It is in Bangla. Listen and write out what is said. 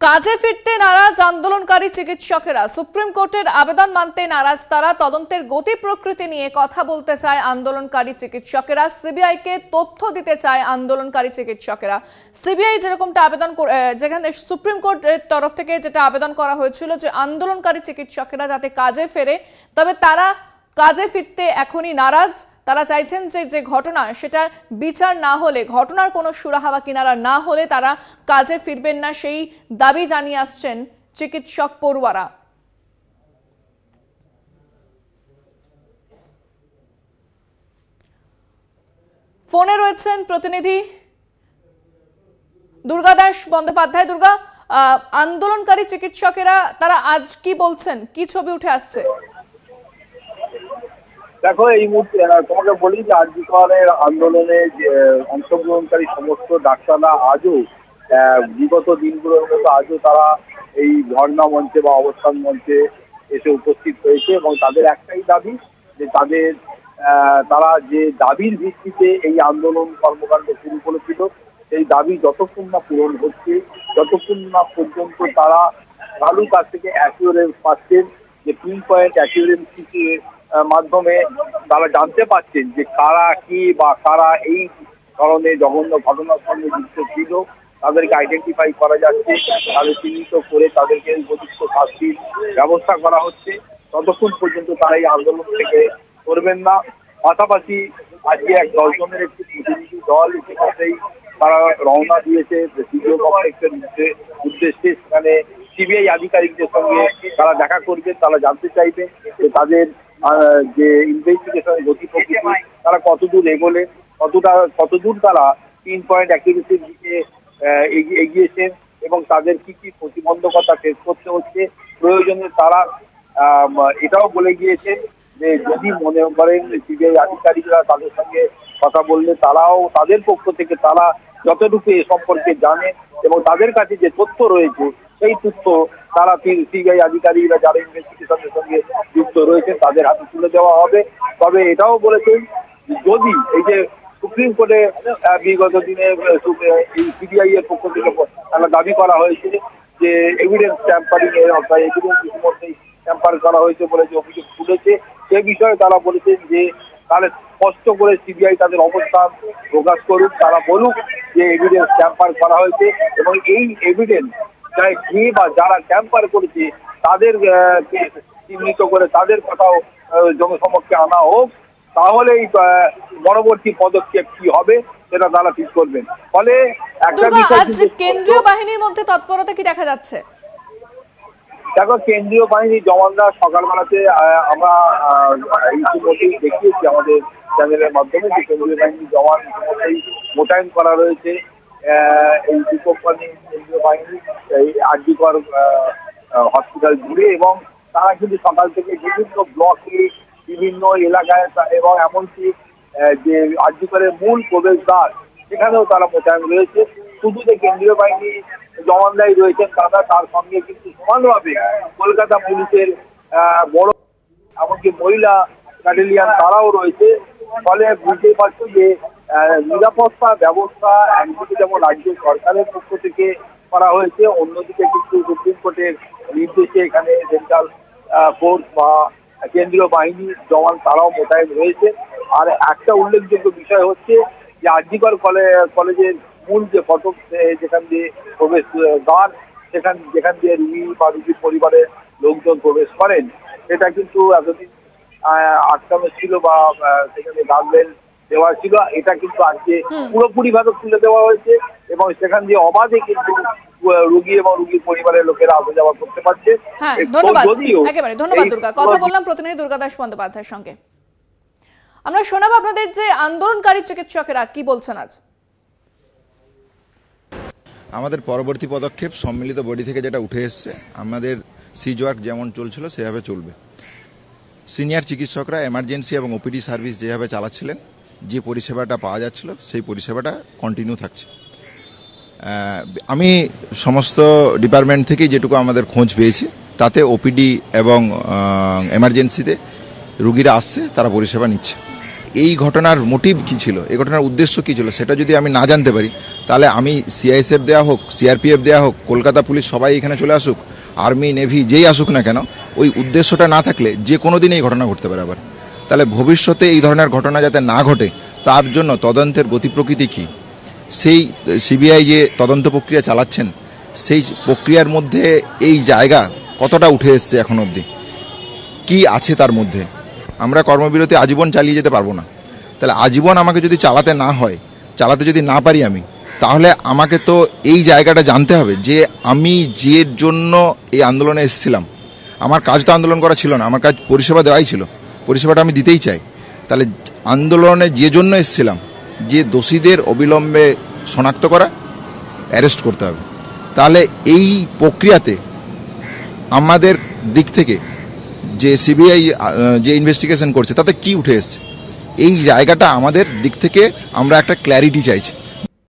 কাজে ফিরতে নারাজ আন্দোলনকারী চিকিৎসকেরা। সুপ্রিম কোর্টের আবেদন মানতে নারাজ তারা। তদন্তের গতি প্রকৃতি নিয়ে কথা বলতে চায় আন্দোলনকারী চিকিৎসকেরা। সিবিআইকে তথ্য দিতে চায় আন্দোলনকারী চিকিৎসকেরা। সিবিআই যেরকমটা আবেদন, যেখানে সুপ্রিম কোর্টের তরফ থেকে যেটা আবেদন করা হয়েছিল যে আন্দোলনকারী চিকিৎসকেরা যাতে কাজে ফেরে, তবে তারা কাজে ফিরতে এখনই নারাজ। তারা চাইছেন যে ঘটনা সেটার বিচার না হলে, ঘটনার কোনো সুরাহা বা কিনারা না হলে তারা কাজে ফিরবেন না, সেই দাবি জানিয়ে আসছেন চিকিৎসক পড়ুয়ারা। ফোনে রয়েছেন প্রতিনিধি দুর্গাদাস বন্দ্যোপাধ্যায়। দুর্গা, আন্দোলনকারী চিকিৎসকেরা তারা আজ কি বলছেন, কি ছবি উঠে আসছে? দেখো, এই মুহূর্তে তোমাকে বলি যে আরজিকরের আন্দোলনে অংশগ্রহণকারী সমস্ত ডাক্তাররা আজও বিগত দিনগুলোর মতো আজও তারা এই ধর্ণা মঞ্চে বা অবস্থান মঞ্চে এসে উপস্থিত হয়েছে এবং তাদের একটাই দাবি যে তারা যে দাবির ভিত্তিতে এই আন্দোলন কর্মকাণ্ড শুরু করেছিল সেই দাবি যতক্ষণ না পূরণ হচ্ছে, যতক্ষণ না পর্যন্ত তারা কারোর কাছ থেকে অ্যাকিউরেন্স পাচ্ছেন, যে পিন পয়েন্ট অ্যাকিউরেন্সির মাধ্যমে তারা জানতে পারছেন যে কারা কি বা কারা এই ধরনের জঘন্য ঘটনার সঙ্গে যুক্ত ছিল, তাদেরকে আইডেন্টিফাই করা যাচ্ছে, তাদের চিহ্নিত করে তাদেরকে উপযুক্ত শাস্তির ব্যবস্থা করা হচ্ছে, ততক্ষণ পর্যন্ত তারা এই আন্দোলন থেকে করবেন না। পাশাপাশি আজকে 10 জনের একটি প্রতিনিধি দল ইতিমধ্যেই তারা রওনা দিয়েছে সিডিও কমপ্লেক্সের উদ্দেশ্যে। সেখানে সিবিআই আধিকারিকদের সঙ্গে তারা দেখা করবেন, তারা জানতে চাইবেন যে তাদের যে ইনভেস্টিগেশনের গতি প্রকৃতি, তারা কতদূর এগোলেন, কতদূর তারা পিন পয়েন্ট অ্যাক্টিভিটির দিকে এগিয়েছেন এবং তাদের কি কি প্রতিবন্ধকতা ফেস করতে হচ্ছে। প্রয়োজনে তারা এটাও বলে গিয়েছেন যে যদি মনে করেন সিবিআই আধিকারিকরা তাদের সঙ্গে কথা বললে তারাও তাদের পক্ষ থেকে তারা যতটুকু এ সম্পর্কে জানেন এবং তাদের কাছে যে তথ্য রয়েছে সেই তথ্য তারা সিবিআই আধিকারিকরা যারা ইনভেস্টিগেশনের সঙ্গে যুক্ত রয়েছেন তাদের হাতে তুলে দেওয়া হবে। তবে এটাও বলেছেন যদি এই যে সুপ্রিম কোর্টে বিগত দিনে এই সিবিআই এর পক্ষ থেকে একটা দাবি করা হয়েছে যে এভিডেন্স ট্যাম্পারিং এর অর্থাৎ এভিডেন্স ইতিমধ্যেই ট্যাম্পার করা হয়েছে বলে যে অভিযোগ তুলেছে, সে বিষয়ে তারা বলেছেন যে তাহলে স্পষ্ট করে সিবিআই তাদের অবস্থান প্রকাশ করুক, তারা বলুক যে এভিডেন্স ট্যাম্পার করা হয়েছে এবং এই এভিডেন্স যে বা যারা ট্যাম্পার করেছে তাদের চিহ্নিত করে তাদের কথাও জনসমক্ষে আনা হোক, তাহলেই পরবর্তী পদক্ষেপ কি হবে সেটা তারা ঠিক করবেন। ফলে একটা বিষয়, কেন্দ্রীয় বাহিনীর মধ্যে তৎপরতা কি দেখা যাচ্ছে? দেখো, কেন্দ্রীয় বাহিনী জওয়ানরা সকালবেলাতে আমরা ইতিমধ্যেই দেখিয়েছি আমাদের চ্যানেলের মাধ্যমে যে কেন্দ্রীয় বাহিনী জওয়ান ইতিমধ্যেই মোতায়েন করা রয়েছে এই দুপক্ষী কেন্দ্রীয় বাহিনী এই আরজিকর হসপিটাল জুড়ে এবং তারা কিন্তু সকাল থেকে বিভিন্ন ব্লকে বিভিন্ন এলাকায় এবং এমনকি যে আরজিকরের মূল প্রবেশদ্বার সেখানেও তারা মোতায়েন রয়েছে। শুধু যে কেন্দ্রীয় বাহিনী জওয়ানরাই রয়েছেন তারা, তার সঙ্গে কিন্তু সমানভাবে কলকাতা পুলিশের বড় এমনকি মহিলা ব্যাটালিয়ান তারাও রয়েছে। ফলে বুঝতেই পারছো যে নিরাপত্তা ব্যবস্থা একদিকে যেমন রাজ্য সরকারের পক্ষ থেকে করা হয়েছে, অন্যদিকে কিন্তু সুপ্রিম কোর্টের নির্দেশে এখানে সেন্ট্রাল ফোর্স বা কেন্দ্রীয় বাহিনী জওয়ান তারাও মোতায়েন রয়েছে। আর একটা উল্লেখযোগ্য বিষয় হচ্ছে যে আরজিকর কলেজের মূল যে ফটক যেখান দিয়ে প্রবেশ দ্বার, যেখান দিয়ে রুগী বা রুগীর পরিবারের লোকজন প্রবেশ করেন, সেটা কিন্তু এতদিন আটকানো ছিল বা সেখানে গার্ডরেল দেওয়া ছিল। এটা কিন্তু আজকে পুরোপুরি ভাবে খুলে দেওয়া হয়েছে এবং সেখান দিয়ে অবাধে কিন্তু রুগী এবং রুগীর পরিবারের লোকেরা আসা যাওয়া করতে পারছে। একেবারে ধন্যবাদ দুর্গা। কথা বললাম প্রতিনিধি দুর্গাদাস বন্দ্যোপাধ্যায়ের সঙ্গে। আমরা শোনাবো আপনাদের যে আন্দোলনকারী চিকিৎসকেরা কি বলছেন আজ। আমাদের পরবর্তী পদক্ষেপ সম্মিলিত বডি থেকে যেটা উঠে এসছে, আমাদের সিজ ওয়ার্ক যেমন চলছিল সেভাবে চলবে। সিনিয়র চিকিৎসকরা এমার্জেন্সি এবং ওপিডি সার্ভিস যেভাবে চালাচ্ছিলেন, যে পরিষেবাটা পাওয়া যাচ্ছিল সেই পরিষেবাটা কন্টিনিউ থাকছে। আমি সমস্ত ডিপার্টমেন্ট থেকেই যেটুকু আমাদের খোঁজ পেয়েছি তাতে ওপিডি এবং এমার্জেন্সিতে রুগীরা আসছে, তারা পরিষেবা নিচ্ছে। এই ঘটনার মোটিভ কী ছিল, এই ঘটনার উদ্দেশ্য কী ছিল, সেটা যদি আমি না জানতে পারি, তাহলে আমি সিআইএসএফ দেওয়া হোক, সিআরপিএফ দেওয়া হোক, কলকাতা পুলিশ সবাই এখানে চলে আসুক, আর্মি নেভি যেই আসুক না কেন, ওই উদ্দেশ্যটা না থাকলে যে কোনো দিন এই ঘটনা ঘটতে পারে আবার। তাহলে ভবিষ্যতে এই ধরনের ঘটনা যাতে না ঘটে তার জন্য তদন্তের গতি প্রকৃতি কী, সেই সিবিআই যে তদন্ত প্রক্রিয়া চালাচ্ছেন সেই প্রক্রিয়ার মধ্যে এই জায়গা কতটা উঠে এসছে এখন অবধি, কি আছে তার মধ্যে। আমরা কর্মবিরতি আজীবন চালিয়ে যেতে পারবো না। তাহলে আজীবন আমাকে যদি চালাতে না হয়, চালাতে যদি না পারি আমি, তাহলে আমাকে তো এই জায়গাটা জানতে হবে যে আমি যে জন্য এই আন্দোলনে এসেছিলাম, আমার কাজ তো আন্দোলন করা ছিল না, আমার কাজ পরিষেবা দেওয়াই ছিল, পরিষেবাটা আমি দিতেই চাই। তাহলে আন্দোলনে যে জন্য এসেছিলাম, যে দোষীদের অবিলম্বে শনাক্ত করা, অ্যারেস্ট করতে হবে। তাহলে এই প্রক্রিয়াতে আমাদের দিক থেকে যে সিবিআই যে ইনভেস্টিগেশন করছে তাতে কি উঠে এসছে, এই জায়গাটা আমাদের দিক থেকে আমরা একটা ক্ল্যারিটি চাইছি।